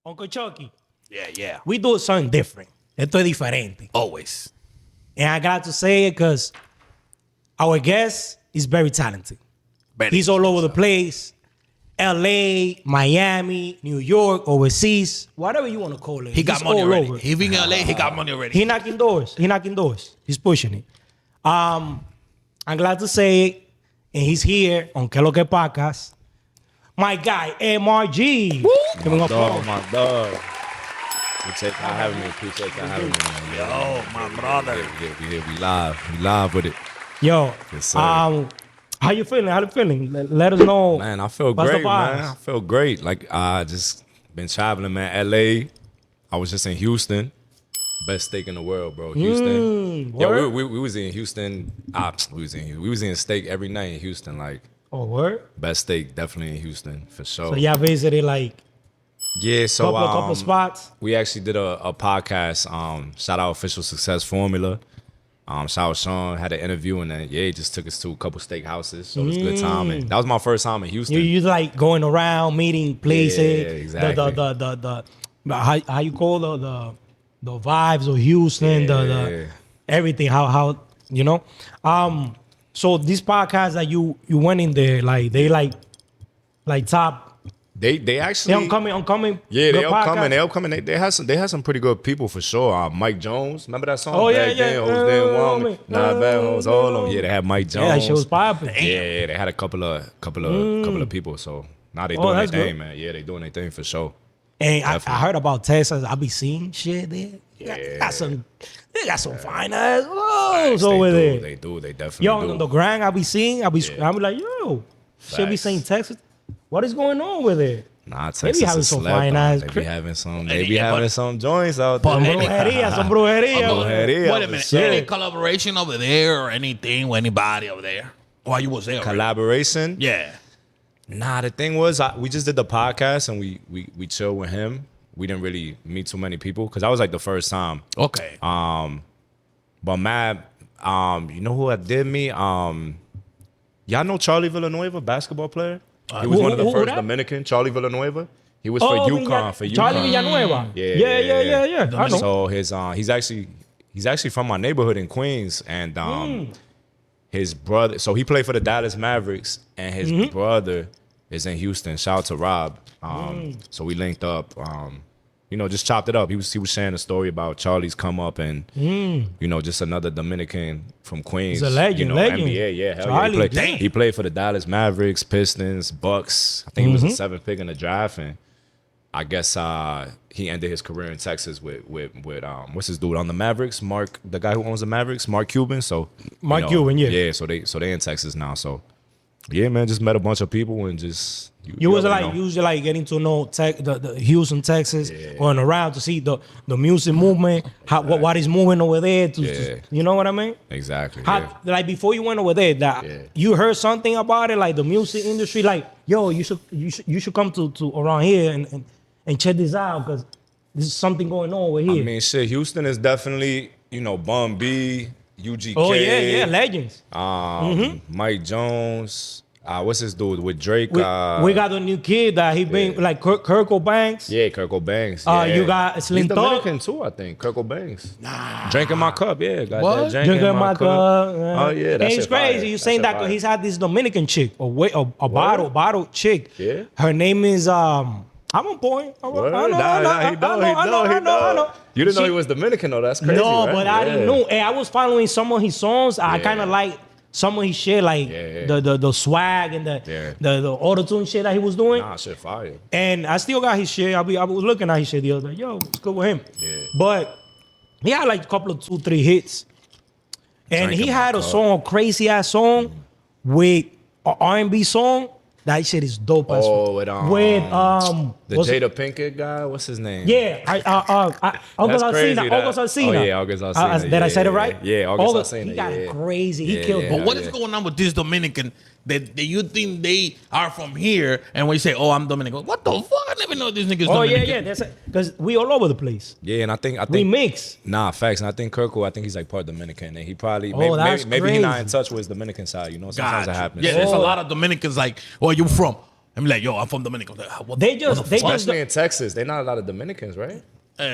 Uncle Chucky, Yeah. we do something different. Esto es diferente. Always. And I got to say it because our guest is very talented. He's all over the place. LA, Miami, New York, overseas, whatever you want to call it. He got He's money all already. over. He been in LA, he got money already. He knocking doors. He's pushing it. I'm glad to say it. And he's here on Que Lo Que Podcast. My guy, MRG. Give him a applause. My dog. Appreciate y'all having me. Appreciate y'all having me. Man. Yo, my brother. We live. We live with it. Yo, Yes, sir. how you feeling? How you feeling? Let us know. Man, I feel what's the great, man. vibes? I feel great. Like, I just been traveling, man. LA. I was just in Houston. Best steak in the world, bro. Houston. Yeah, word? we was in Houston. We was in steak every night in Houston. Like, Oh, word? best steak definitely in Houston, for sure. So y'all visited like Yeah, so couple spots. we actually did a podcast. Shout out Official Success Formula. Shout out Sean, had an interview, and then he just took us to a couple steakhouses. So it was a good time. And that was my first time in Houston. You like going around meeting places. Yeah, exactly. The how you call the vibes of Houston, the everything. How you know. So this podcast that you went in there, like they like top. They actually Oncoming. Yeah, good they upcoming. podcast? They upcoming. They had some pretty good people for sure. Mike Jones, remember that song? Oh, yeah, Back yeah. Then, Hoes Didn't Want Me. Nah, bad hoes, all of them. Yeah, they had Mike Jones. Yeah, that shit was popping. Yeah, they had a couple of people. So now they doing their that's thing, good. man. Yeah, they doing their thing for sure. And I Definitely. heard about Texas. I be seeing shit there. They got some fine ass hoes over there. They do. They definitely Yo, do. on the grind, I be seeing. I be like, yo, should be Facts. saying Texas. What is going on with it? Nah, They be Texas having is some slept fine on. ass They be crib. having some. Yeah, They be but- having some joints out Some there. brujeria. Brujeria. Wait a for minute. sure. Any collaboration over there or anything with anybody over there? While you was there? already? Collaboration. Yeah. Nah, the thing was, we just did the podcast and we chilled with him. We didn't really meet too many people because that was like the first time. Okay. But Matt, you know who I did meet? Y'all know Charlie Villanueva, basketball player? He was one of the who first that? Dominican, Charlie Villanueva. He was for UConn. For Charlie UConn. Villanueva. Yeah. I know. So he's actually from my neighborhood in Queens, and his brother. So he played for the Dallas Mavericks, and his brother is in Houston. Shout out to Rob. So we linked up. Just chopped it up. He was sharing a story about Charlie's come up and just another Dominican from Queens. He's a legend, legend. NBA, yeah, hell Charlie, yeah. damn. He played for the Dallas Mavericks, Pistons, Bucks. I think he was a 7th pick in the draft, and I guess he ended his career in Texas with what's his dude on the Mavericks, Mark, the guy who owns the Mavericks, Mark Cuban. So Mark Cuban, yeah. yeah. So they in Texas now. So yeah, man, just met a bunch of people and just You was already like know. usually like getting to know the Houston, Texas, going around to see the music movement, what is moving over there. You know what I mean? Exactly. How, yeah. Like before you went over there, you heard something about it, like the music industry, like yo, you should come to around here and check this out because there's something going on over here. I mean, shit, Houston is definitely, Bun B, UGK. oh yeah, legends. Mike Jones. What's this dude with Drake? We got a new kid that he been like Kirk Banks. Yeah, Kirko Banks. Yeah. You got Slim He's Thug. Dominican too, I think. Kirko Banks. Nah. Drinking my cup, yeah. Got What? that drinking my cup. Oh yeah, and that's it's crazy. You saying that he's had this Dominican chick, a bottle chick. Yeah. Her name is I'm on point. I know. You didn't know he was Dominican though. That's crazy. No, right? but I didn't Yeah. know. And I was following some of his songs. I kind of like some of his shit, like the swag and the auto-tune shit that he was doing. Nah, shit fire. And I still got his shit. I was looking at his shit the other day. Yo, it's good with him. Yeah. But he had like a couple of 2-3 hits. And he Drinking had my a cup. song, crazy ass song with an R&B song. That shit is dope as Oh, with the the Jada Pinkett guy. What's his name? Yeah, August That's crazy, Alsina. that- August Alsina. Oh, yeah, August Alsina. Did I say it right? Yeah, August Alsina, He got yeah. crazy. He Yeah, killed. yeah. But But what is going on with this Dominican that you think they are from here? And when you say, "Oh, I'm Dominican," what the fuck? I never know this nigga's Oh Dominican. yeah. That's because we all over the place. Yeah, and I think We mix. Nah, facts. And I think Kirko, I think he's like part Dominican, and he probably that's maybe he's not in crazy. touch with his Dominican side. Sometimes Gotcha. it happens. Yeah, there's a Oh. lot of Dominicans like, "Oh, you from?" I'm like, yo, I'm from Dominican. What, They just, what the they fuck? just, Especially in Texas, they're not a lot of Dominicans, right?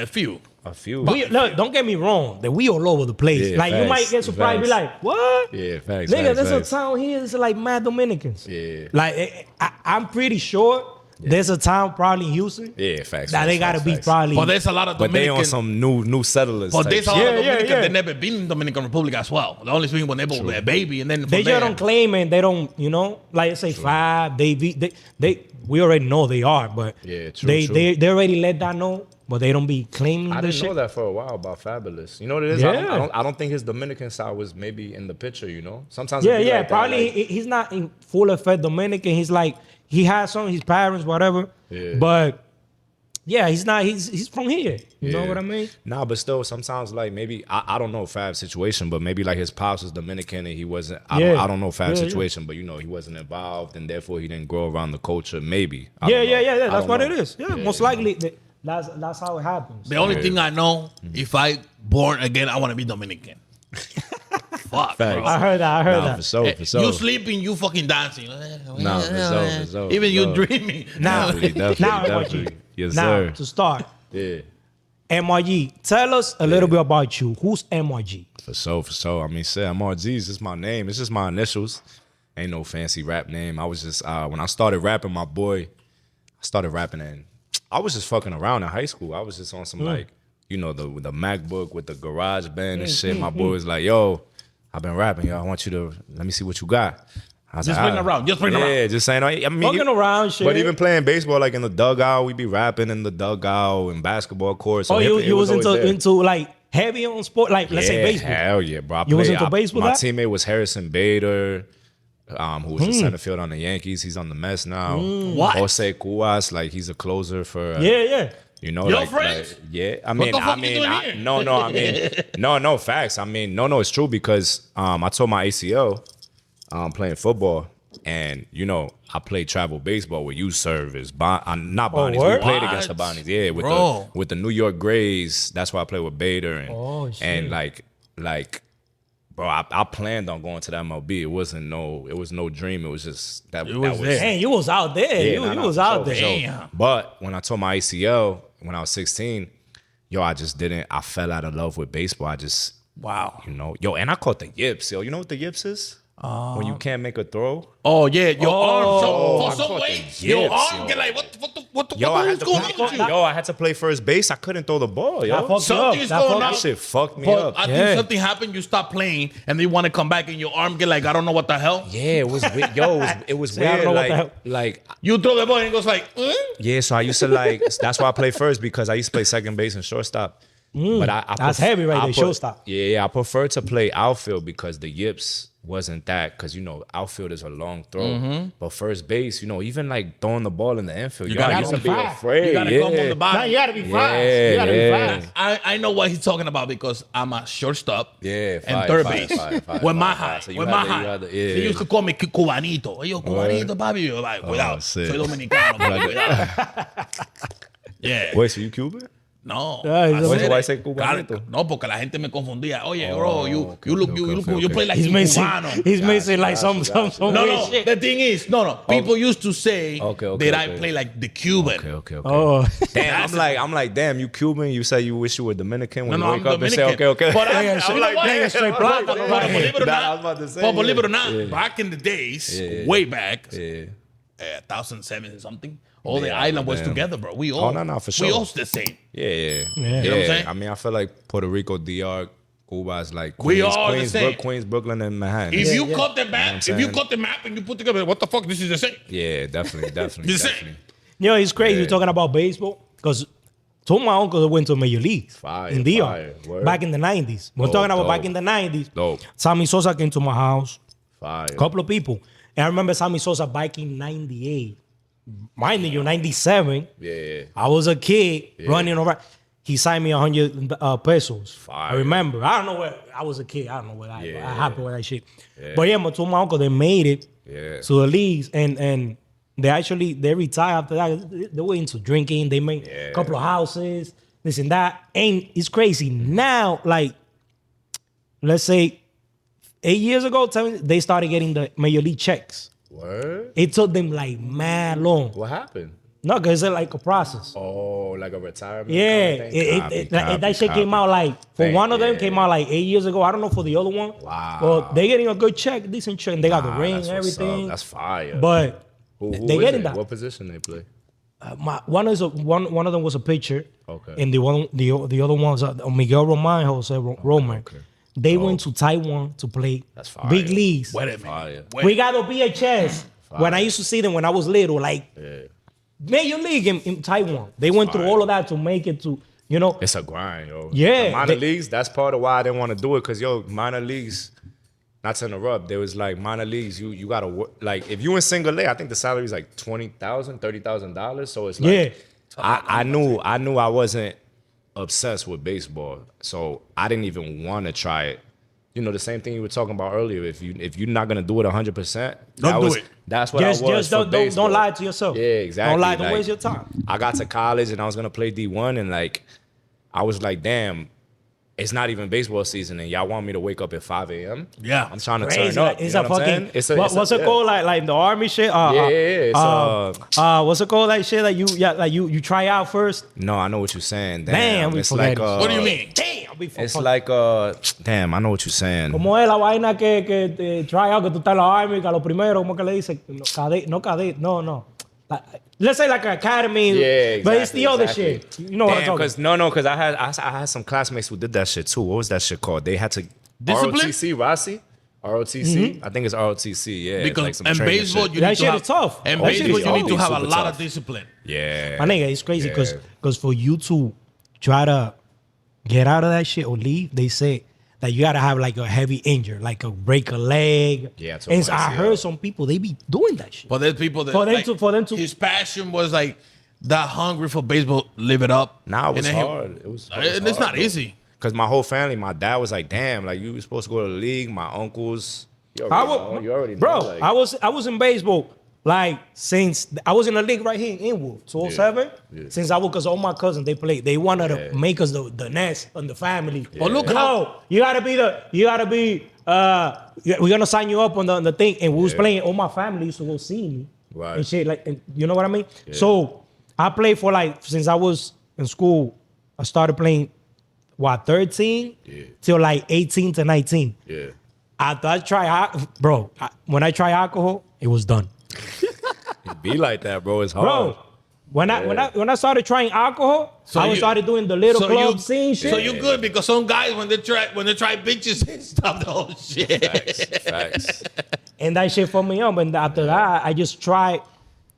Few. A few. look, don't get me wrong. That we all over the place. Yeah, like you facts, might get surprised, be facts. like, what? Yeah, facts. Nigga, facts, there's facts. a town here that's like mad Dominicans. Yeah. Like I'm pretty sure there's a town probably in Houston Yeah, facts. that they gotta facts, be facts. probably. But there's a lot of But they Dominicans. on some new settlers. But type there's a shit. lot of Yeah, yeah, Dominicans yeah. that never been in Dominican Republic as well. They only speak when they were a baby, and then they from just there, don't claim it. They don't, you know, like say five. They we already know they are, but Yeah, true, they true. they already let that know, but they don't be claiming I the didn't shit. know that for a while about Fabulous. You know what it is? Yeah. I don't think his Dominican side was maybe in the picture, you know? Sometimes Yeah, it be yeah. like that, Probably like- he's not in full effect Dominican. He's like he has some his parents, whatever. Yeah. But yeah, he's not. He's from here. You know Yeah. what I mean? Nah, but still, sometimes like maybe I don't know Fab's situation, but maybe like his pops was Dominican and he wasn't. Yeah. I don't know Fab's Yeah, yeah. situation, but you know he wasn't involved and therefore he didn't grow around the culture. Maybe. I Yeah, don't yeah, know. yeah. I That's don't what know. it is. Yeah, most likely that's how it happens. the only thing I know, if I born again, I want to be Dominican. Fuck, bro. I heard that. I heard Nah, that. for sure, for sure. You sleeping, you fucking dancing. Nah, for sure, for sure, Even for you sure. dreaming. Now, Definitely, now, definitely. Yes, now sir. to start, Yeah. MRG. Tell us a little bit about you. Who's MRG? For sure. I mean, shit, MRG's just my name. It's just my initials. Ain't no fancy rap name. I was just when I started rapping, I started rapping and I was just fucking around in high school. I was just on some like, you know, the MacBook with the garage band and shit. My boy was like, yo, I've been rapping, yo. I want you to let me see what you got. I was Just like, bring it around. Just bring it yeah, around. just saying. I mean, Fucking around, shit. But even playing baseball, like in the dugout, we be rapping in the dugout and basketball courts. So Oh, it you was always there. into like heavy on sport, like let's say baseball. Hell yeah, bro. You was into baseball, My that? teammate was Harrison Bader, who was in center field on the Yankees. He's on the Mets now. What? Jose Cuas, like he's a closer for. Yeah. You know, Your like, friends? yeah. I What mean, the fuck you doing here? no, facts. I mean, no, it's true because I tore my ACL playing football. And, you know, I played travel baseball with youth service. Not Bonnies. We word? played What? against the Bonnies. Yeah, Bro. with the New York Grays. That's why I played with Bader. And, Oh, shit. and like, bro, I planned on going to the MLB. It was no dream. It was just that was there. Dang, you was out there. Yeah, you nah, was for out sure, there. for sure. Damn. But when I tore my ACL when I was 16, I fell out of love with baseball. Wow. You know, and I caught the yips, yo. You know what the yips is? When you can't make a throw. Oh yeah, your arm. So, I for some caught way, the your yips, arm yo. get like what Yo, I is had to going on with you? I had to play first base. I couldn't throw the ball, That yo. fucked you up. Something's That going fucked- on. That shit fucked me But up. I Yeah. think something happened. You stop playing, and then you want to come back, and your arm get like I don't know what the hell. Yeah, it was weird. Yo, it was I don't weird. know what the hell. Like, You throw the ball, and it goes like. yeah. So I used to like. That's why I play first because I used to play second base and shortstop. But I That's heavy right there, shortstop. Yeah, I prefer to play outfield because the yips wasn't that because you know outfield is a long throw, but first base, you know, even like throwing the ball in the infield, you gotta gotta be be fast. afraid. You gotta come on the Now bottom. you gotta be fast. Yeah, You gotta be yeah. fast. I know what he's talking about because I'm a shortstop. Yeah, and fire, third fire, base. fire, fire, With my fire, high. fire. So you With had my the- you high. had the- They yeah. used to call me cubanito. Hey, yo, cubanito, papi. Yo, like, cuidado. shit. Soy dominicano. cuidado. Yeah. Wait, so you Cuban? No. Yeah, he's I a- said Why it. say cubanito? Claro, no, porque la gente me confundía. Oye, Oh, bro, you okay, look, okay, you okay, look, okay, you okay. play like He's a missing. cubano. He's missing like gotcha, some gotcha. No, weird no. shit. The thing is, no. People used to say Okay, that okay. I play like the Cuban. Okay. Oh, Damn, I'm like, damn, you Cuban? You say you wish you were Dominican when No, you I'm wake up and say, Dominican. okay. But Yeah, I'm straight- like, yeah, damn, straight but plátano right believe it or Nah, I was not, about to say, but believe it or yeah. not, Yeah. back in the days, Yeah. way back, Yeah. 2007 or something, all the Yeah, island was damn. together, bro. We all, no, for we sure. all the same. Yeah. Yeah. You know what I'm saying? I mean, I feel like Puerto Rico, DR, Cuba is like We Queens, all the same. Queens, Brooklyn, and Manhattan. If you yeah. cut the map, what if I'm you saying? cut the map and you put together, what the fuck? This is the same. Yeah, definitely. The same. you know, it's crazy Yeah. talking about baseball because two of my uncles went to Major Leagues Fire, in DR fire. Word. back in the 90s. We're Dope, talking about dope. back in the 90s. Dope. Sammy Sosa came to my house. Fire. A couple of people. And I remember Sammy Sosa back in 98. Mind you, 97. Yeah. I was a kid running around. He signed me 100 pesos. Fire. I remember. I don't know where I was a kid. I don't know what I happened with that shit. Yeah. But yeah, my two of my uncle, they made it Yeah. to the leagues and they retired after that. They were into drinking. They made a couple of houses, this and that. And it's crazy. Now, like, let's say 8 years ago, they started getting the Major League checks. Word? It took them like mad long. What happened? No, because it's like a process. Oh, like a retirement? Yeah, kind of thing? that shit came out like for Thank- one of them yeah. came out like 8 years ago. I don't know for the other one. Wow. But they getting a good check, decent check. And they got the ring, That's what's up. everything. That's fire. But who they is getting it? that. What position they play? One of them was a pitcher. Okay. And the other one was Miguel Roman, Jose Roman. Okay. They went to Taiwan to play That's fire. big leagues. Wait a minute. Fire. We got the VHS. When I used to see them when I was little, like Yeah. Major League in Taiwan. They went through Fire. all of that to make it to, you know. It's a grind, yo. Yeah, The minor they- leagues, that's part of why I didn't want to do it. Cause yo, minor leagues, not to interrupt, there was like minor leagues, you gotta work. Like if you in single A, I think the salary is like $20,000, $30,000. So it's like Yeah. I knew I wasn't obsessed with baseball. So I didn't even want to try it. You know, the same thing you were talking about earlier. If you're not gonna do it 100%, Don't do it. That's what I was. Just for baseball. don't lie to yourself. Yeah, exactly. Don't lie, don't Like, waste your time. I got to college and I was gonna play D1 and like I was like, damn, it's not even baseball season and y'all want me to wake up at 5 a.m. Yeah. I'm trying to Crazy. turn up. Like, you it's know a what I'm fucking. saying? What's it called? Like the army shit. It's, what's it called? Like shit. Like you try out first. no, I know what you're saying. Damn, we it's forget like it. What do you mean? Damn, we It's like damn, I know what you're saying. Como es la vaina que te try out que tú estás en la army que a lo primero como que le dicen cadet no. Let's say like an academy. Yeah, But it's the other exactly. shit. You know what I'm Damn, talking. because I had some classmates who did that shit too. What was that shit called? They had to Discipline? ROTC, Rossi? ROTC? I think it's ROTC, yeah. It's Because like some in training baseball, shit. you That need to shit have is tough. In That shit baseball, is you need to tough. have a Super lot tough. of discipline. Yeah. My nigga, it's crazy Yeah. because for you to try to get out of that shit or leave, they say that you gotta have like a heavy injury, like a break a leg. Yeah, and totally, I yeah. heard some people they be doing that shit. But there's people that For them like, to- his passion was like that hungry for baseball, live it up. Nah, it was And then hard. It was it's not easy. Because my whole family, my dad was like, damn, like you were supposed to go to the league. My uncles, you already know, bro, like, I was in baseball like since I was in the league right here in Inwood, 207. Yeah. Since I was, because all my cousins they played, they wanted Yeah. to make us the nest and the family. But look Yo, how you gotta be. We're gonna sign you up on the thing, and we was Yeah. playing. All my family used to go see me, Right. and shit. Like, and you know what I mean? So I played for like since I was in school. I started playing 13 till like 18 to 19. yeah. After I try, when I try alcohol, it was done, It be like that, bro. It's hard. bro. When I started trying alcohol, started doing the little club scene shit. So you good because some guys when they try bitches and stop the whole shit. Facts. And that shit fucked me up. And after that, I just tried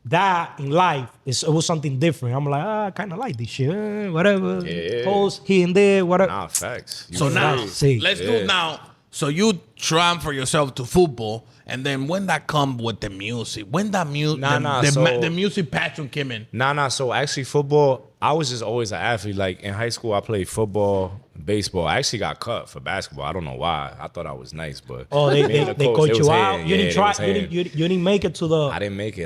that in life. It was something different. I'm like, I kind of like this shit. Whatever. Yeah. Post here and there, whatever. Nah, facts. You So now free. See. let's Yeah. do now. So you transfer yourself to football, and then when that come with the music, when that music, the music passion came in. Nah. So actually, football, I was just always an athlete. Like in high school, I played football, baseball. I actually got cut for basketball. I don't know why. I thought I was nice, but Oh, me and the they coach, coach was you out. hating. You Yeah, didn't they try. was hating. You didn't make it to the. I didn't make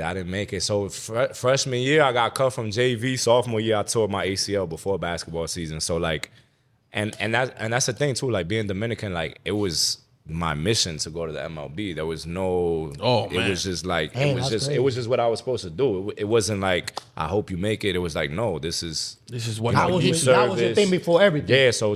it. So freshman year, I got cut from JV. Sophomore year, I tore my ACL before basketball season. So like, and that's the thing too. Like being Dominican, like it was my mission to go to the MLB. There was no. Oh, man. It was just like Damn, that's it was just what I was supposed to do. It wasn't like I hope you make it. It was like no, this is what That was youth your service. thing before everything. Yeah, so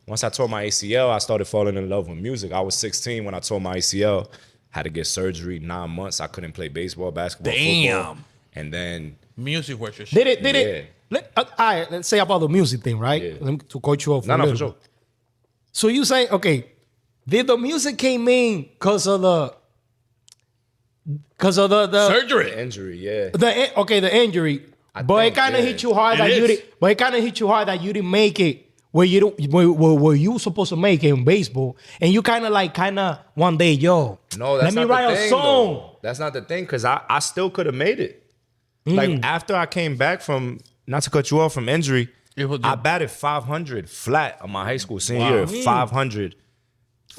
once I tore my ACL, I started falling in love with music. I was 16 when I tore my ACL. Had to get surgery, 9 months. I couldn't play baseball, basketball, Damn. football. And then Music was your shit. Did it? All right, let's say about the music thing, right? Yeah. Let me to coach you off. no, a for little sure. bit. So you say, okay, did the music came in because of the Surgery. Injury, yeah. the injury, but think, it kind of yeah. hit you hard It that you is. did, but it kind of hit you hard that you didn't make it where you don't, where you were supposed to make it in baseball, and you kind of one day, yo, No, that's let me not write the a thing, song. though. That's not the thing, because I still could have made it. Like after I came back from, not to cut you off, from injury, I batted 500 flat on my high school senior year. 500.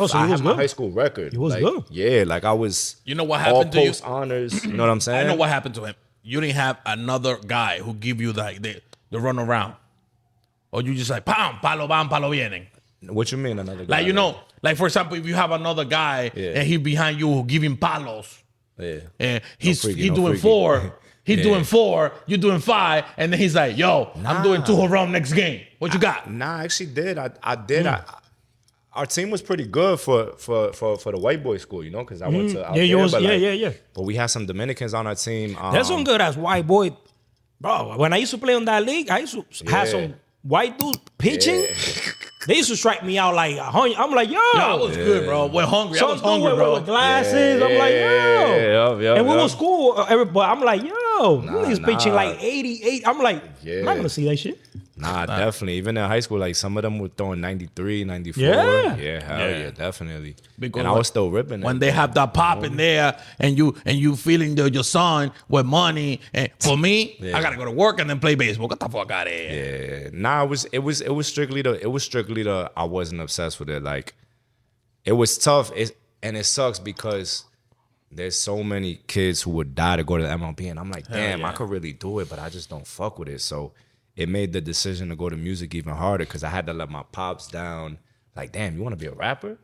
Oh, so I you was had my good. high school record. You was like, good. Yeah, like I was. You know what all happened to you? post honors. You know what I'm saying? I know what happened to him. You didn't have another guy who give you the run around, or you just like palo van, palo vienen. What you mean another guy? Like you know, like for example, if you have another guy Yeah. and he behind you who give him palos, Yeah. And No freaky. doing 4. He's doing 4, you doing 5, and then he's like, yo, I'm doing 2 home run next game. What you got? Nah, I actually did. I did. Our team was pretty good for the white boy school, you know, because I went to out there, yeah. But we had some Dominicans on our team. There's some good ass white boy, bro. When I used to play on that league, I used to have some white dudes pitching. They used to strike me out like 100. I'm like, yo, I was good, bro. We're hungry. I was hungry, bro. With glasses. I'm like, yo. And we were school, everybody. I'm like, yo, he's pitching like 88. I'm like, I'm not gonna see that shit. Nah, definitely. Even in high school, like some of them were throwing 93, 94. Yeah. Hell yeah, definitely. Because and I was still ripping when it. they have that pop in there, and you feeling your son with money. And for me, I gotta go to work and then play baseball. Get the fuck out of here. Yeah. Nah, it was strictly the I wasn't obsessed with it. Like it was tough. And it sucks because there's so many kids who would die to go to the MLB, and I'm like, damn, I could really do it, but I just don't fuck with it. So it made the decision to go to music even harder because I had to let my pops down. Like, damn, you want to be a rapper?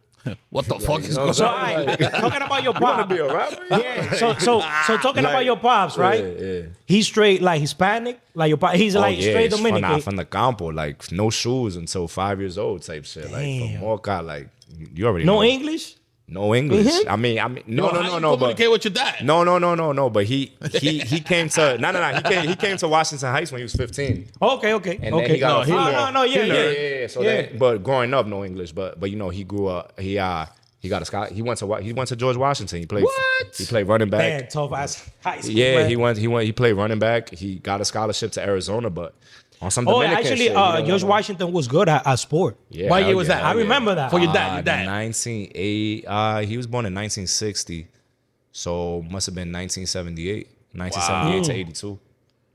What the fuck is going So, on? talking about your You want pops. to be a rapper? Yeah. So talking about your pops, right? Yeah. He's straight like Hispanic, like your pop. He's like straight it's Dominican. from the campo, like no shoes until 5 years old type shit. Like from Mocha, like you already know. No English. No English. Mhm. I mean, no. Communicate with your dad. No. But he came to He came to Washington Heights when he was 15. Okay. And then he got Yeah. So then, but growing up, no English. But you know, he grew up. He got a scholarship. He went to George Washington. He played. What? He played running back. Man, tough ass high school. Yeah, man. he played running back. He got a scholarship to Arizona, but on some Oh, Dominican actually, shit, you know, George Washington was good at sport. Yeah, What hell year was yeah, that? hell I remember that. For your dad, your dad. 1980. He was born in 1960, so must have been 1978 to 82.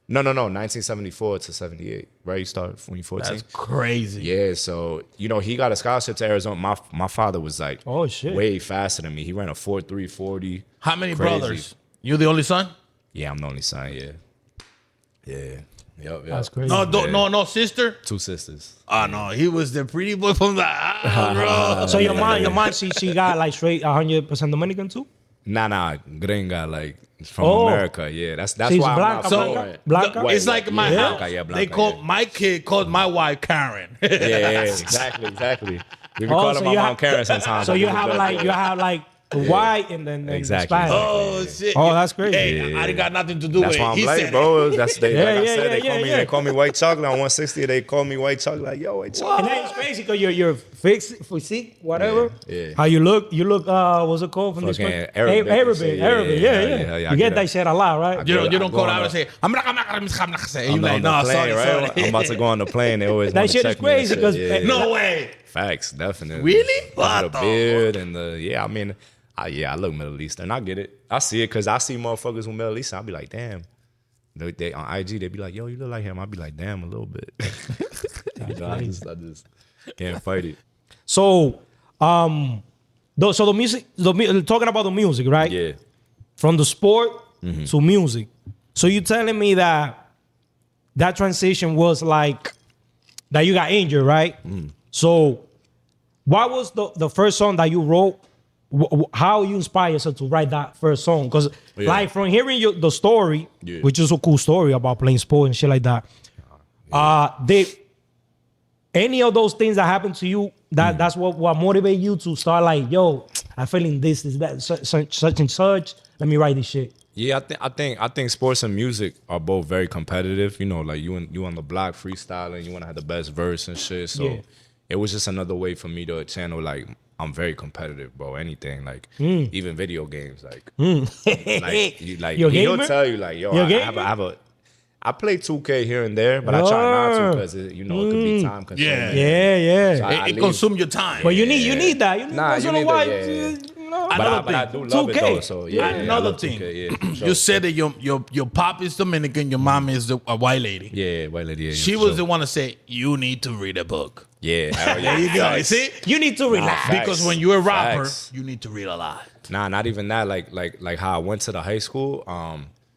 No, 1974 to 78. Right, you started when you 14. That's crazy. Yeah, so you know he got a scholarship to Arizona. My father was like, Oh, shit. way faster than me. He ran a 4.340. How many Crazy. brothers? You the only son? Yeah, I'm the only son. Yeah. Yep. That's crazy. No sister? 2 sisters. Oh no, he was the pretty boy from the house, bro. So your mom, she got like straight 100% Dominican too. Nah, gringa, like from Oh. America. Yeah, that's She's why Blanca, I'm not Blanca? fluent. Blanca? Wait, It's like my yeah. house. Blanca, They call my kid called my wife Karen. Yeah, exactly. We be calling so my you mom have- Karen sometimes. So you have like the white and then the Exactly. Spanish. Oh shit! Oh, that's crazy. Hey, I got nothing to do That's with why it. I'm He like, said bro. That's they. Yeah, like I yeah, said, yeah, they call me white chocolate on 160. They call me white chocolate. Like, yo, white chocolate. And then it's crazy because you're physique, whatever. Yeah. How you look, what's it called from this Fucking country? Arabic. Arabic, yeah. Yeah, I you get get that shit a lot, right? You don't I call go out on and say, I'm not saying. You I'm like, on no, the plane, sorry. I'm about to go on the plane. They always That wanna shit is check me and crazy shit. 'cause- Yeah. No way. Facts, definitely. Really? With What the the beard and I mean, I look Middle Eastern. I get it. I see it because I see motherfuckers with Middle Eastern. I'll be like, damn. They on IG, they be like, yo, you look like him. I'll be like, damn, a little bit. You know, I just can't fight it. So, the music, talking about the music, right? Yeah. From the sport to music. So you telling me that transition was like that you got injured, right? So what was the first song that you wrote? How you inspired yourself to write that first song? Because like from hearing the story, which is a cool story about playing sport and shit like that, any of those things that happened to you, that's what motivate you to start like, yo, I'm feeling this, that, such and such. Let me write this shit. Yeah, I think sports and music are both very competitive. You know, like you on the block freestyling, you want to have the best verse and shit. So it was just another way for me to channel like I'm very competitive, bro. Anything like even video games, like he'll tell you like, yo, I play 2K here and there, but I try not to because it could be time consuming. Yeah. So It consumes your time. But you need that. You need Nah, once you in a need while. that, Another But I thing. do love 2K. it though. So yeah, Another I love thing. 2K, for sure. You said that your pop is Dominican, your mom is a white lady. Yeah, white lady. Yeah, She for was sure. the one to say, you need to read a book. Yeah, hell yeah. There you go. You see? You need to relax. Facts. Because when you're a rapper, Facts. you need to read a lot. Nah, not even that. Like how I went to the high school.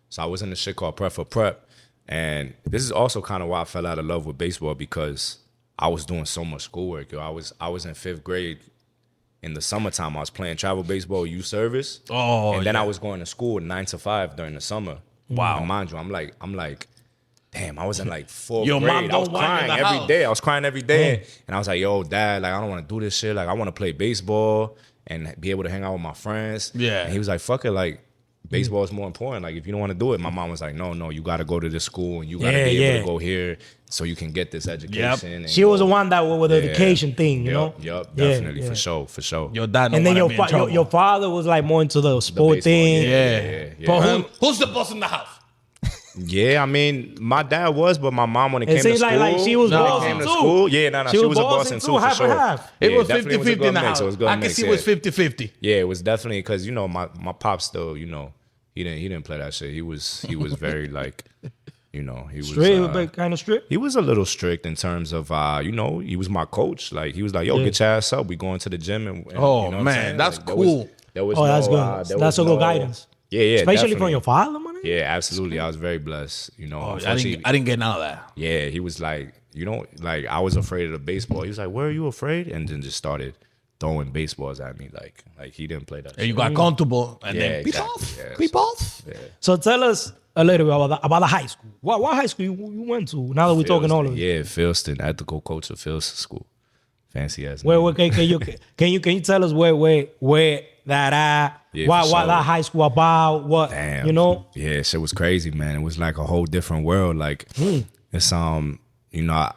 So I was in this shit called Prep for Prep, and this is also kind of why I fell out of love with baseball because I was doing so much schoolwork. Yo, I was in 5th grade, in the summertime, I was playing travel baseball, youth service. Oh, and then I was going to school 9 to 5 during the summer. Wow. And mind you, I'm like, damn, I was in like 4th Your grade. mom I was don't want you in crying the every house. day. I was crying every day. And I was like, yo, Dad, like, I don't want to do this shit. Like, I want to play baseball and be able to hang out with my friends. Yeah. And he was like, fuck it, like, baseball is more important. Like, if you don't want to do it, my mom was like, no, you got to go to this school and you got to be able to go here so you can get this education. And she was the one that was with the education thing, you know? Yep, definitely, for sure. Your dad And then your father was like more into the sport thing. Yeah. But who's the boss in the house? Yeah, I mean, my dad was, but my mom, when it came to seems school, like she was bossing too. School, yeah, she was a bossing too, for half sure. and half. It Yeah, was definitely 50-50 in the mix. house. It was a good I can mix, see it was 50-50. Yeah, it was definitely because, you know, my pops still, you know, he didn't play that shit. He was very like, you know, he was Strict, kind of strict. He was a little strict in terms of, you know, he was my coach. Like, he was like, yo, get your ass up. We going to the gym. And you know what I'm saying? That's like, cool. There was That's good. That's a good guidance. Yeah, Especially definitely. from your father, man. Yeah, absolutely. I was very blessed. You know, I didn't get none of that. yeah, he was like, you know, like I was afraid of the baseball. He was like, "Where are you afraid?" And then just started throwing baseballs at me, like he didn't play that. And shit. you got comfortable, and Yeah, then exactly. creep off. So tell us a little bit about the high school. What high school you went to? Now that we're talking all of it. Yeah, Philston, Ethical Culture Philston School, fancy ass. Where name. can you tell us where that at? Yeah, what for sure. that high school about? What Damn. you know? Yeah, shit was crazy, man. It was like a whole different world. Like it's you know,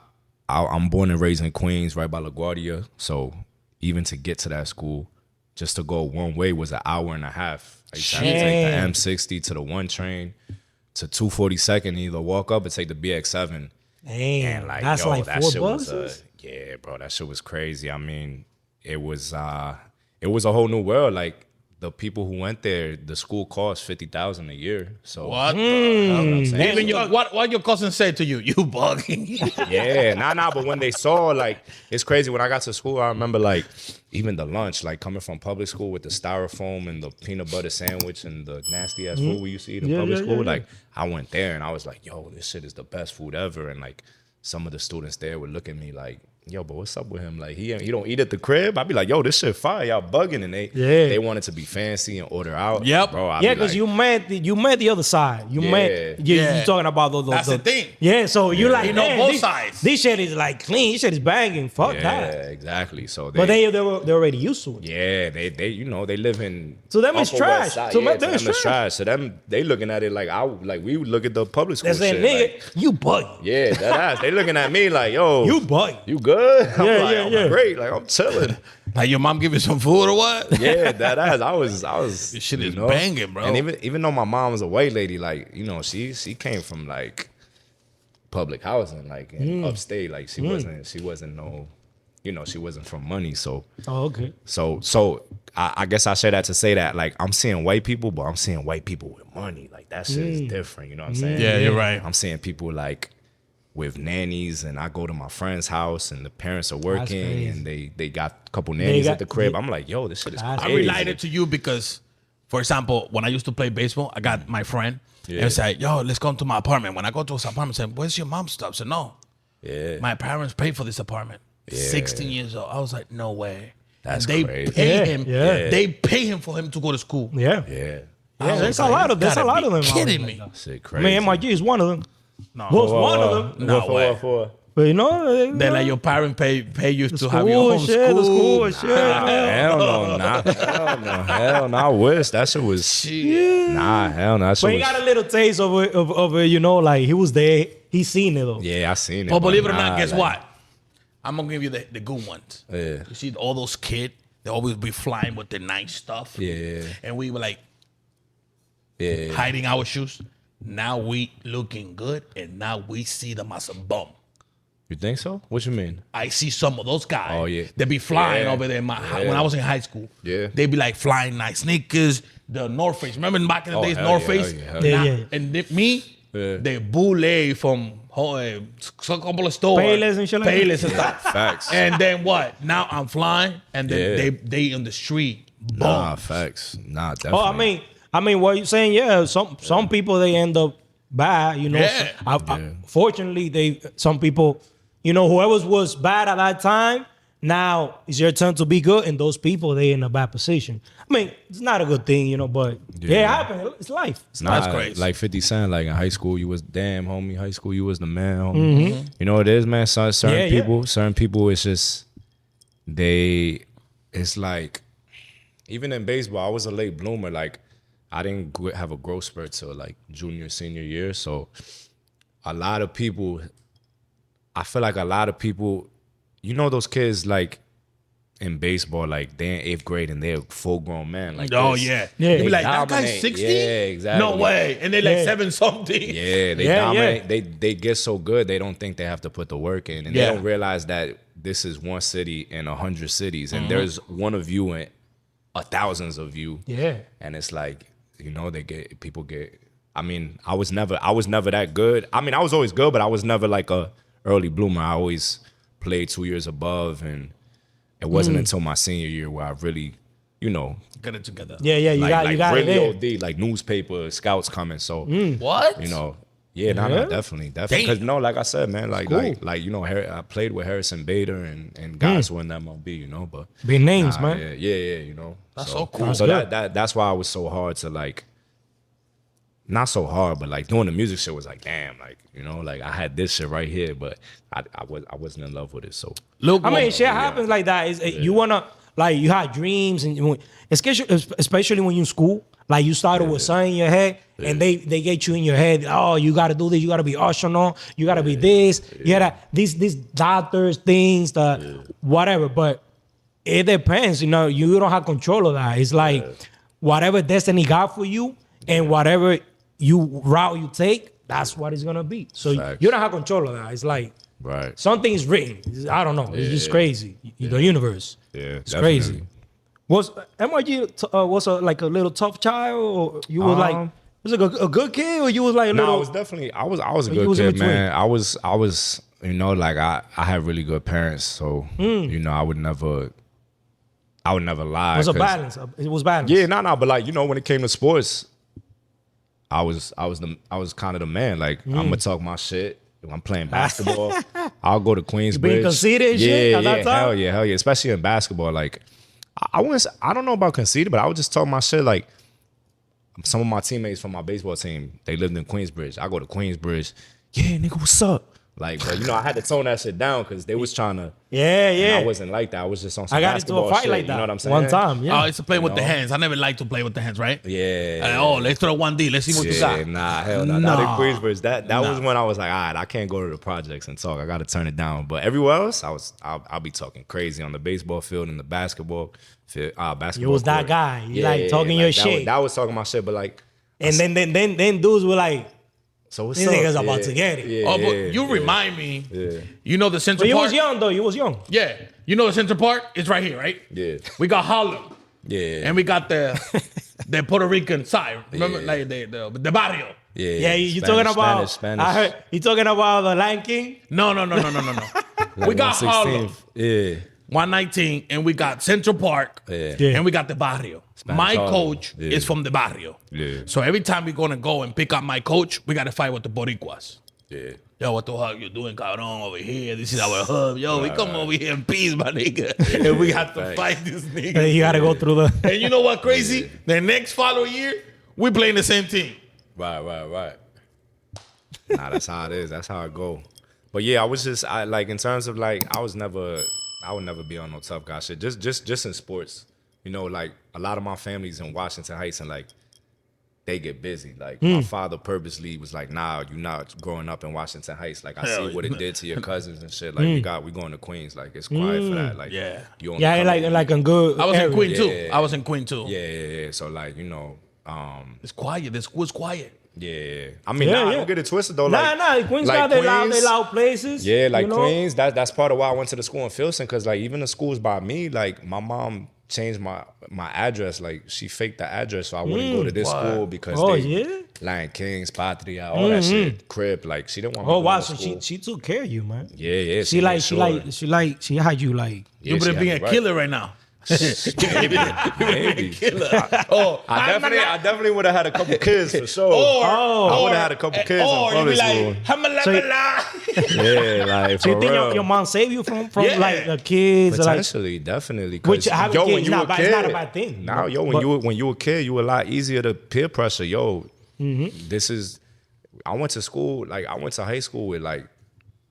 I'm born and raised in Queens, right by LaGuardia. So even to get to that school, just to go one way was an hour and a half. I used to have to take the M60 to the 1 train to 242nd, either walk up and take the BX7. Damn, And like, that's yo, like that 4 shit bucks. was, yeah, bro, that shit was crazy. I mean, it was a whole new world. Like the people who went there, the school cost $50,000 a year. So What? Even What your cousin said to you? You bugging? yeah, nah. But when they saw, like, it's crazy. When I got to school, I remember like even the lunch, like coming from public school with the styrofoam and the peanut butter sandwich and the nasty ass food we used to eat in public school. Like I went there and I was like, yo, this shit is the best food ever. And like some of the students there would look at me like, yo, but what's up with him? Like he don't eat at the crib. I'd be like, yo, this shit fire. Y'all bugging, and they wanted to be fancy and order out. Yep. Bro. I'd Yeah, be because like, you met the other side. You met you talking about That's the thing. Yeah, so you like You know man, both sides. This shit is like clean. This shit is banging. Fuck yeah, that. exactly. So But they're already used to it. yeah, they you know, they live in To them it's Upper West trash. Side. To Yeah, them it's it's trash. trash. To them, they looking at it like we would look at the public school They're saying, shit. nigga, Like, you bug. yeah, that ass. They looking at me like, yo, You bug. you good? I'm Yeah, like, yeah, I'm yeah. great. Like I'm chilling. Like your mom give you some food or what? Yeah, that ass. I was. This shit you is know? banging, bro. And even though my mom was a white lady, like, you know, she came from like public housing, like in upstate. Like she wasn't no, you know, she wasn't from money. So Oh, okay. so I guess I say that to say that like I'm seeing white people, but I'm seeing white people with money. Like that shit is different. You know what I'm saying? Yeah, you're right. I'm seeing people like with nannies, and I go to my friend's house, and the parents are working, crazy. and they got a couple nannies at the crib. I'm like, yo, this shit is That's I crazy. related to you because, for example, when I used to play baseball, I got my friend and said, yo, let's come to my apartment. When I go to his apartment, I said, where's your mom's stuff? I said, no. Yeah. My parents paid for this apartment. 16 years old. I was like, no way. That's and they crazy. pay Yeah, him. yeah. They pay him for him to go to school. Yeah. Yeah. I Yeah, was there's like, a lot of you gotta them. be out kidding there me. like that. Shit I crazy. mean, MIG is one of them. No. Was one of them. No way. But you know, Then like your parents pay you to have school your and own shit, school. the school and shit. Hell no, nah. Hell no. I wish that shit was. Nah, hell no. That shit But he was, got a little taste of it, you know, like he was there. He seen it though. yeah, I seen it. But believe it or nah, not, guess like, what? I'm gonna give you the good ones. Yeah. You see all those kids, they always be flying with their nice stuff. Yeah. And we were like Yeah. hiding our shoes. Now we looking good, and now we see them as a bum. You think so? What you mean? I see some of those guys. Oh, yeah. They be flying Yeah. over there. When I was in high school, Yeah. they be like flying nice sneakers, the North Face. Remember back in the Oh, days, hell North yeah, Face. hell yeah, hell yeah. Nah, Yeah, yeah. And me, Yeah. the boule from some couple of stores, Payless and shit like that. Payless and stuff. Facts. And then what? Now I'm flying, and then Yeah. they in the street. Boom. Nah, facts. Nah, definitely. Oh, I mean, what you saying? Yeah, some people they end up bad, you know. Yeah. Fortunately, some people, you know, whoever was bad at that time, Now it's your turn to be good, and those people, they in a bad position. I mean, it's not a good thing, you know, but yeah, it happened. It's life. That's crazy. Like 50 Cent, like in high school, you was damn homie. High school, you was the man, homie. You know what it is, man. Certain people, it's just it's like, even in baseball, I was a late bloomer. Like, I didn't have a growth spurt till like junior, senior year. So a lot of people, I feel like a lot of people, you know, those kids like in baseball, like they're in 8th grade and they're full grown men. Like, oh this. yeah, Yeah. you be like, that Dominate. guy's 60. Yeah, exactly. No way, and they're like Yeah. 7 something. Yeah, they Yeah, dominate. They get so good, they don't think they have to put the work in, and Yeah. they don't realize that this is one city in 100 cities, and there's one of you and thousands of you. Yeah. And it's like, you know, people get. I mean, I was never that good. I mean, I was always good, but I was never like a early bloomer. I always played 2 years above, and it wasn't until my senior year where I really, you know, Get it together. Yeah, you got really it there. OD, like newspaper scouts coming. So What? you know, yeah, definitely. Because like I said, man, like you know, I played with Harrison Bader and guys who in MLB, you know, but Big names, man. yeah, you know, That's so cool. So good. that's why it was so hard to like, not so hard, but like doing the music shit was like, damn, like, you know, like I had this shit right here, but I wasn't in love with it. So Look, I mean, shit happens like that. You wanna, like, you had dreams, and especially when you in school, like you started with something in your head, and they get you in your head. Oh, you gotta do this. You gotta be astronaut. You gotta be this. You gotta these doctors things, whatever. But it depends. You know, you don't have control of that. It's like whatever destiny got for you, and whatever route you take, that's what it's gonna be. So Facts. you don't have control of that. It's like right, something is written. I don't know. It's just crazy. The universe. yeah, It's crazy. Was MRG was like a little tough child, or you was like was it a good kid, or you was like a No, little? I was definitely I was a you good was in kid, between? man. I was you know, like I had really good parents, so you know, I would never lie. It was a 'cause- balance. It was balance. Yeah, no, but like, you know, when it came to sports, I was kind of the man. Like, I'm gonna talk my shit. If I'm playing basketball, I'll go to Queensbridge. being conceited and shit at that time? hell yeah. Especially in basketball, like I don't know about conceited, but I would just talk my shit. Like, some of my teammates from my baseball team, they lived in Queensbridge. I go to Queensbridge. Yeah, nigga, what's up? Like, but you know, I had to tone that shit down because they was trying to. Yeah. And I wasn't like that. I was just on some I got into basketball a fight shit, like that. You know what I'm saying? One time. Oh, Yeah. I used to play with the know? hands. I never liked to play with the hands, right? Yeah. Let's throw 1D. Let's see what you Yeah, got. nah, hell no. Not in Queensbridge. That was when I was like, all right, I can't go to the projects and talk. I got to turn it down. But everywhere else, I'll be talking crazy on the baseball field and the basketball field. Basketball. You was that court. guy. You like talking your shit. That was talking my shit, but like, And then dudes were like, so what's these up? niggas about to get it. Yeah, Oh, but you remind me. Yeah. You know the Central But you Park? was young though. You was young. Yeah. You know the Central Park? It's right here, right? Yeah. We got Harlem. Yeah. And we got the Puerto Rican side. Remember, like the barrio. Yeah, you talking about? Spanish. I heard you talking about the Lion King. No. We got Harlem. 116th. Yeah. 119, and we got Central Park, Yeah. and we got the barrio. My Harlem. coach Yeah. is from the barrio. Yeah. So every time we're gonna go and pick up my coach, we gotta fight with the Boricuas. Yeah. Yo, what the fuck you doing, cabrón, over here? This is our hub. Yo, we come over here in peace, my nigga. And we have to Right. fight this nigga. You gotta go through the. And you know what crazy? The next following year, we playing the same team. Right. Nah, that's how it is. That's how it go. But yeah, I like, in terms of like, I would never be on no tough guy shit. Just in sports, you know, like a lot of my family's in Washington Heights, and like they get busy. Like my father purposely was like, nah, you're not growing up in Washington Heights. Like, I see what it did to your cousins and shit. Like we going to Queens. Like, it's quiet for that. Like, Yeah. you only Yeah, come in- like a good. I was in area. Queen too. Yeah. I was in Queen too. Yeah. So like, you know, It's quiet. The school's quiet. yeah. I mean, Yeah, I yeah. don't get it twisted though. Nah, Like, Queens like got their Queens- loud places. Yeah, like you know? Queens. That's part of why I went to the school in Filson, because like even the schools by me, like my mom changed my address. Like she faked the address so I wouldn't go to this school because Oh, they yeah? Lion Kings, Patria, all that shit. Crib, like she didn't want me Oh to go wow, to so school. she took care of you, man. Yeah. She made sure. she had you like. You Yeah, better she be had a me right. killer right now. Maybe. Oh, I definitely would have had a couple kids for sure. I would have had a couple kids in public school. Yeah, like So for you think real. your mom saved you from Yeah. like the kids? Like, Potentially, definitely. which 'Cause, having kids when is you not a bad. kid, It's not a bad thing. Now, yo, when you a kid, you a lot easier to peer pressure. Yo, this is. I went to school, like I went to high school with like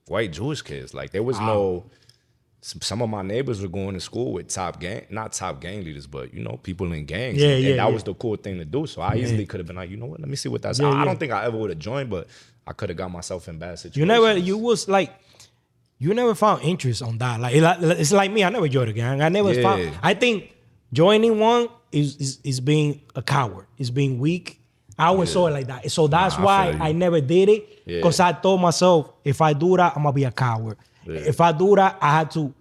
white Jewish kids. Like there was no. Some of my neighbors were going to school with not top gang leaders, but you know, people in gangs. Yeah, and yeah, that yeah. was the cool thing to do. So I easily could have been like, you know what? Let me see what that's. Yeah, I yeah. don't think I ever would have joined, but I could have got myself in bad situations. You never found interest on that. Like it's like me. I never joined a gang. I never Yeah. found. I think joining one is being a coward. Is being weak. I always saw it like that. So that's I why feel you. I never did it. Yeah. Because I told myself, if I do that, I'm gonna be a coward. Yeah. If I do that, I had to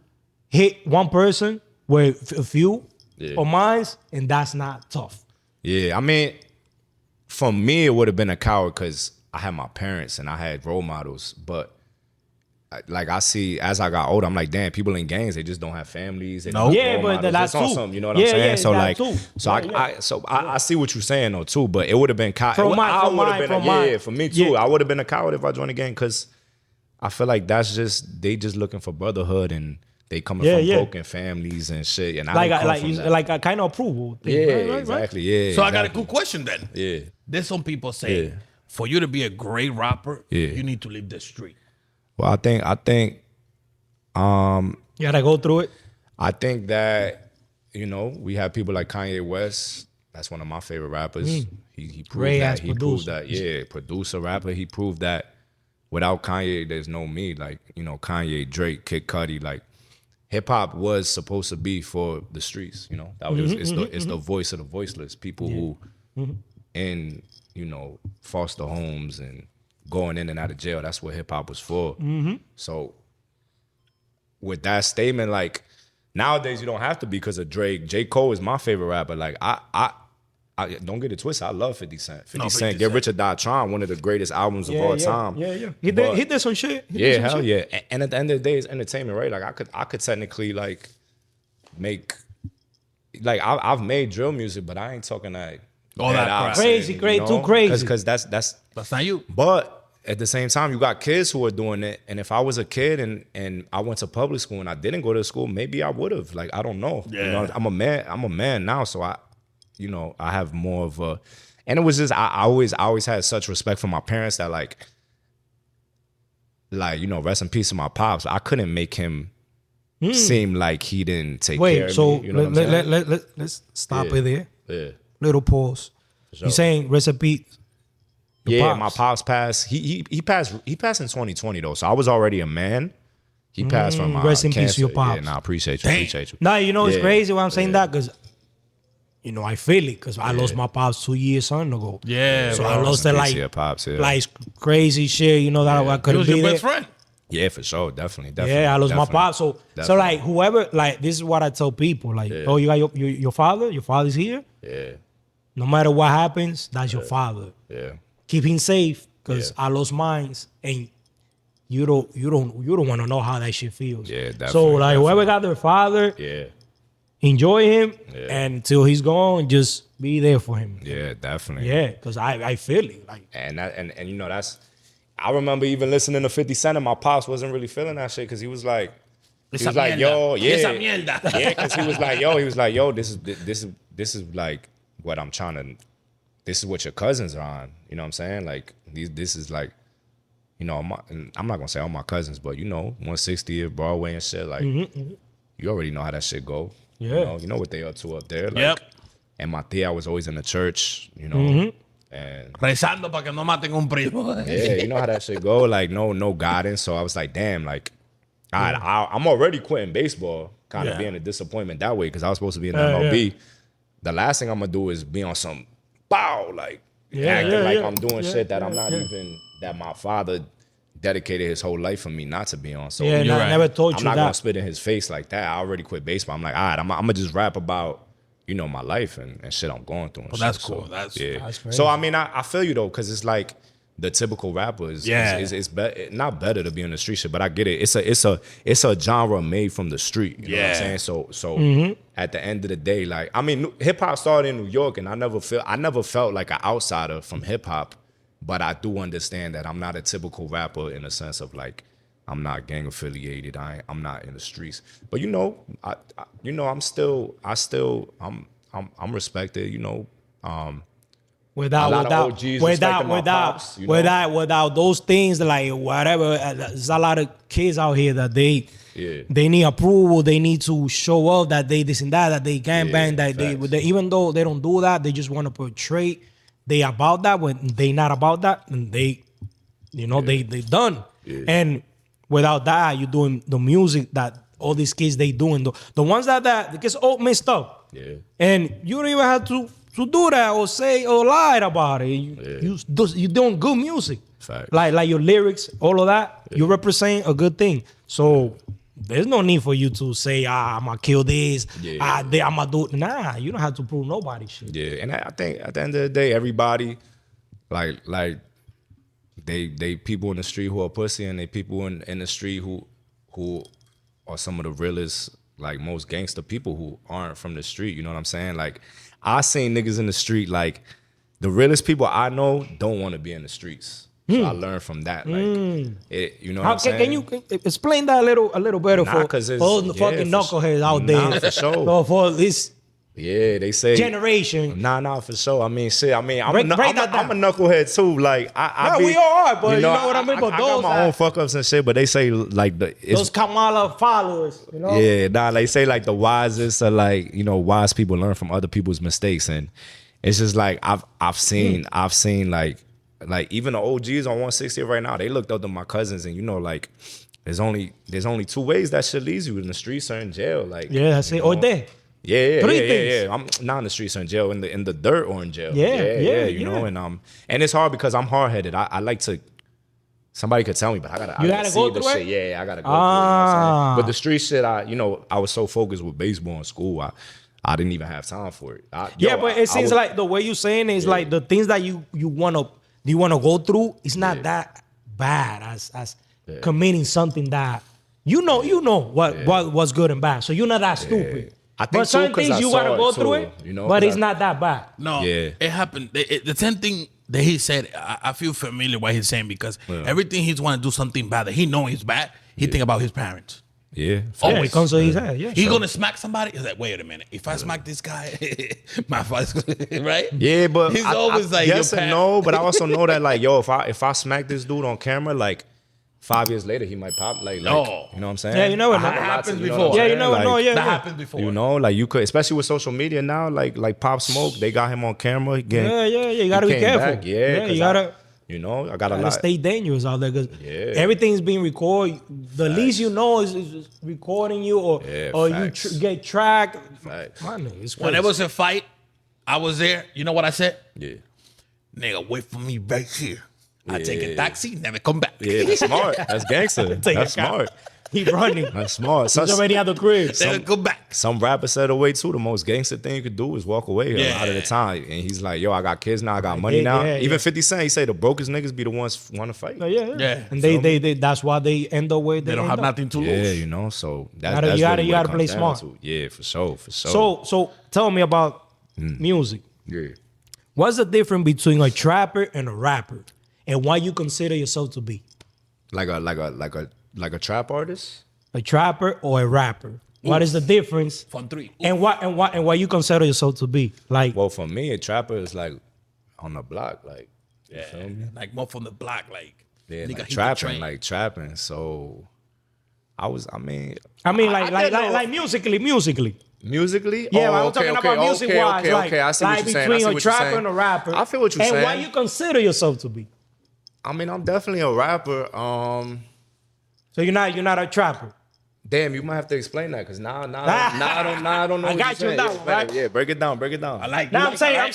hit one person with a few of mine, and that's not tough. Yeah, I mean, for me, it would have been a coward because I had my parents and I had role models. But like I see, as I got older, I'm like, damn, people in gangs, they just don't have families. They don't have Yeah, role but models. that's It's on too. something, you know what I'm Yeah, saying? yeah, So that like, too. so Yeah, I see what you're saying though too. But it would have been coward. From mine, Yeah, for me too. Yeah. I would have been a coward if I joined a gang because I feel like they just looking for brotherhood and they coming from broken families and shit. And I don't come from that. like a kind of approval thing. Yeah, right, right, exactly. Yeah. So I got a exactly. good question then. Yeah. There's some people say, Yeah. for you to be a great rapper, Yeah. you need to leave the street. Well, I think You gotta go through it. I think that, you know, we have people like Kanye West. That's one of my favorite rappers. He proved Great that. ass He proved producer. that. Yeah, producer, rapper. He proved that without Kanye, there's no me. Like, you know, Kanye, Drake, Kid Cudi. Like, hip hop was supposed to be for the streets. You know, that was it's the voice of the voiceless. People who in, you know, foster homes and going in and out of jail. That's what hip hop was for. So with that statement, like nowadays you don't have to be because of Drake. J. Cole is my favorite rapper. Like I don't get it twisted. I love 50 Cent. 50 Cent, Get Rich or Die Trying, one of the greatest albums of all time. Yeah. He did some shit. Hell yeah. And at the end of the day, it's entertainment, right? Like I could technically like make like I've made drill music, but I ain't talking like All that crap. Crazy, too crazy. Because that's That's not you. but at the same time, you got kids who are doing it. And if I was a kid and I went to public school and I didn't go to school, maybe I would have. Like, I don't know. Yeah. You know, I'm a man now. So I have more of a, and it was just, I always had such respect for my parents that like, you know, rest in peace to my pops. I couldn't make him seem like he didn't take care of me. You know what I'm saying? let's stop it there. Yeah. Little pause. sure. You saying recipe? Yeah, my pops passed. He passed in 2020 though, so I was already a man. He passed from rest in peace cancer. to your pops. Yeah, nah, appreciate you. Appreciate you. Nah, you know it's Yeah, crazy why I'm saying yeah. that because, you know, I feel it because I lost my pops 2 years ago. Yeah, so bro. I lost it Rest in peace like to your pops, yeah. like crazy shit. You know that I He couldn't was be your there. best friend. Yeah, for sure, definitely. Yeah, I lost my definitely. pops. So Definitely. like whoever, like this is what I tell people. Like, oh, you got your father. Your father's here. Yeah, No matter what happens, that's your father. yeah, Keep him safe because Yeah. I lost mine, and you don't want to know how that shit feels. Yeah, So definitely, like whoever got their father, yeah, enjoy him, Yeah. and until he's gone, just be there for him. yeah, definitely. Yeah, because I feel it. Like, And that, and you know, that's. I remember even listening to 50 Cent, and my pops wasn't really feeling that shit because he was like, Esa like, mierda. yo, yeah, Esa mierda. yeah, because he was like, yo, this is like what I'm trying to. This is what your cousins are on. You know what I'm saying? Like this is like, you know, I'm not gonna say all my cousins, but you know, 160th Broadway and shit. Like, you already know how that shit go. Yeah. You know what they up to up there. Like, Yep. And my tia was always in the church. You know, and Rezando para que no maten un primo. yeah, you know how that shit go. Like no guidance. So I was like, damn, like I'm already quitting baseball, kind of Yeah. being a disappointment that way because I was supposed to be in the MLB. The last thing I'm gonna do is be on some like acting like I'm doing shit that I'm not even that my father dedicated his whole life for me not to be on. So yeah, You're I right. never told I'm you not gonna that. spit in his face like that. I already quit baseball. I'm like, all right, I'm gonna just rap about, you know, my life and shit I'm going through. And Well, that's shit. cool. So, That's yeah. crazy. So I mean, I feel you though, because it's like the typical rapper is not better to be on the street shit, but I get it. It's a genre made from the street. You know what I'm saying? So at the end of the day, like, I mean, hip hop started in New York, and I never felt like an outsider from hip hop, but I do understand that I'm not a typical rapper in the sense of like I'm not gang affiliated. I'm not in the streets, but I'm respected. Without those things, like whatever, there's a lot of kids out here that they need approval, they need to show off that they this and that they can bang, that they even though they don't do that, they just want to portray they about that when they not about that, and they done. And without that, you're doing the music that all these kids they doing, the ones that gets all messed up, and you don't even have to do that or say or lie about it. You're doing good music. Facts. Like your lyrics, all of that, you represent a good thing. So there's no need for you to say, I'm gonna kill this, I'm gonna do. Nah, you don't have to prove nobody shit. Yeah, and I think at the end of the day, everybody, like they people in the street who are pussy, and they people in the street who are some of the realest, like most gangster people who aren't from the street. You know what I'm saying? Like, I seen niggas in the street, like the realest people I know don't want to be in the streets. So I learned from that. Like, you know what I'm saying? Can you explain that a little better for all the fucking knuckleheads out there? Nah, for sure. For this they say generation. Nah, for sure. I mean, shit. I mean, I'm a knucklehead too. Like, we all are, but you know what I mean. But I got my own fuck ups and shit. But they say like those Kamala followers, you know. Yeah, they say like the wisest are like, wise people learn from other people's mistakes, and it's just like I've seen like even the OGs on 160 right now, they looked up to my cousins, and like there's only two ways that shit leads you: in the streets or in jail. Like, that's it, or there. Yeah. I'm not in the streets or in jail, in the dirt or in jail. You know, and it's hard because I'm hard headed. I like to. Somebody could tell me, but I gotta go see the through shit. it? Yeah, I gotta go through it. You know what I'm saying? But the street shit, I was so focused with baseball in school, I didn't even have time for it. But it seems like the way you're saying is like the things that you wanna go through. It's not that bad as committing something that you know what's good and bad. So you're not that stupid. I think but certain things you gotta go through it, but it's not that bad. No, it happened. The same thing that he said, I feel familiar what he's saying, because everything he's want to do something bad that he know is bad, he think about his parents. Yeah. Always comes to his head. He's gonna smack somebody. He's like, wait a minute. If I smack this guy, my father's right? Yeah, but he's always like, yes and no. But I also know that, like, if I smack this dude on camera, like 5 years later he might pop. Like, you know what I'm saying? Yeah, you never know. That happens before. Yeah, you never know. Yeah, that happened before. You know, like you could, especially with social media now, like Pop Smoke, they got him on camera. You gotta be careful. You gotta. I got a lot. Stay dangerous out there, because everything's being recorded. The least you know is recording you, or you get tracked. Man, it's when there was a fight, I was there. You know what I said? Yeah. Nigga, wait for me right here. I take a taxi, never come back. Yeah, that's smart. That's gangster. That's smart. He running. That's smart. He's already at the crib. Never come back. Some rappers said away too. The most gangster thing you could do is walk away a lot of the time. And he's like, yo, I got kids now. I got money now. Even 50 Cent, he say the brokest niggas be the ones want to fight. And they that's why they end the way they don't have nothing to lose. Yeah, so that's you gotta play smart. Yeah, for sure. So tell me about music. Yeah. What's the difference between a trapper and a rapper, and why you consider yourself to be like a trap artist? A trapper or a rapper? What is the difference? From three. And why you consider yourself to be? Like, well, for me, a trapper is like on the block, like, you feel me? Like more from the block, like, like trapping. So I mean, like musically. Musically? Yeah, I'm talking about music-wise. Okay. I see what you're saying. Between a trapper and a rapper. I feel what you're saying. And why you consider yourself to be? I mean, I'm definitely a rapper. So you're not a trapper? Damn, you might have to explain that, because now I don't know. I got you on that one, right? Yeah, break it down. I like. Now I'm saying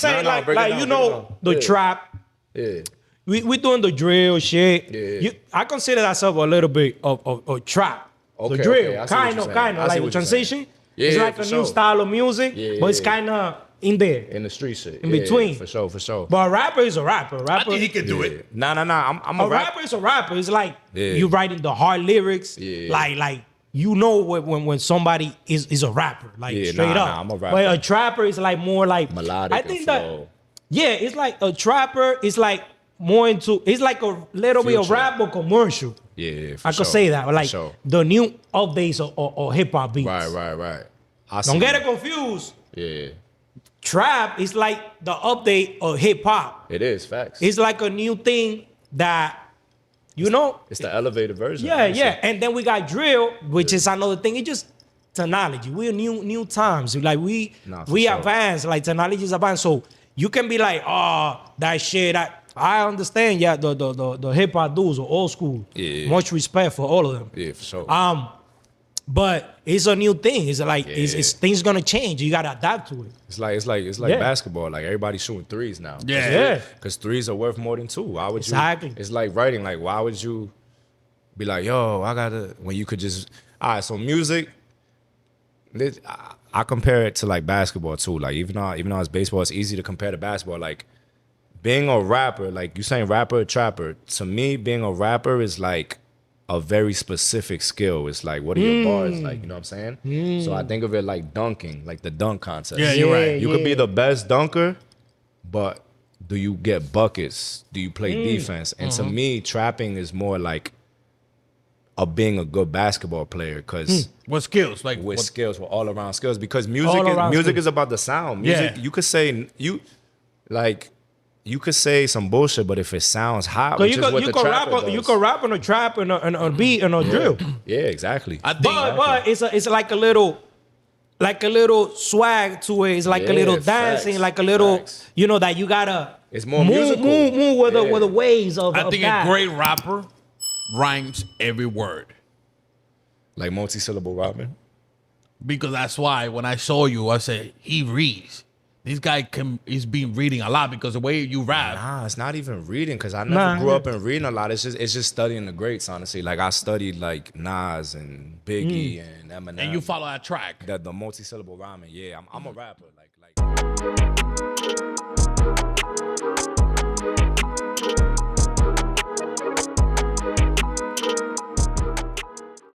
the trap. Yeah. We doing the drill shit. Yeah. I consider myself a little bit of trap. Okay, the drill, okay, kind of like transition. Yeah, it's like a new style of music, but it's kind of in there. In the street shit. In between. For sure, for sure. But a rapper is a rapper. I think he can do it. Nah. I'm a rapper is a rapper. It's like Yeah. you writing the hard lyrics. Yeah. Like you know when somebody is a rapper. Like Yeah, straight up. I'm a rapper. But a trapper is like more like Melodic I think and that flow. yeah, it's like a trapper is like more into it's like a little bit of Future. rap or commercial. Yeah, for I sure. could say that. For Like sure. the new updates or hip hop beats. Right. I see Don't get that. it confused. Yeah, Trap is like the update of hip hop. it is facts. It's like a new thing that, you know. It's the elevated version. Yeah, honestly. yeah. And then we got drill, which is another thing. It's just technology. We're new times. Like we For sure. advance. Like technology is advanced. So you can be like, oh, that shit. I understand. Yeah, the hip hop dudes are old school. Yeah. Much respect for all of them. Yeah, for sure. But it's a new thing. It's like it's things gonna change. You gotta adapt to it. It's like Yeah. basketball. Like everybody's shooting threes now. Yeah. Because threes are worth more than two. Why would you? Exactly. It's like writing. Like why would you be like, yo, I gotta when you could just all right. So music. I compare it to like basketball too. Like even though it's baseball, it's easy to compare to basketball. Like being a rapper, like you saying rapper or trapper. To me, being a rapper is like a very specific skill. It's like, what are your bars like? You know what I'm saying? So I think of it like dunking, like the dunk contest. Yeah, you're right. You could be the best dunker, but do you get buckets? Do you play defense? And to me, trapping is more like being a good basketball player because What skills? Like with what, skills, with all around skills. Because All around music skills. is about the sound. Music, Yeah. you could say you could say some bullshit, but if it sounds hot, So which is what the trapper does. you could rap on a trap and a beat and a drill. Yeah, exactly. I think But it's like a little swag to it. It's like a Yeah, little facts, dancing, like a little facts. you know that you gotta It's more move musical. move with Yeah. the waves of I of think that. a great rapper rhymes every word. Like multi-syllable rapping. Because that's why when I saw you, I said he reads. This guy he's been reading a lot because the way you rap. Nah, it's not even reading because I never grew up in reading a lot. It's just studying the greats, honestly. Like I studied like Nas and Biggie and Eminem. And you follow that track. the multi-syllable rhyming. Yeah, I'm a rapper. Like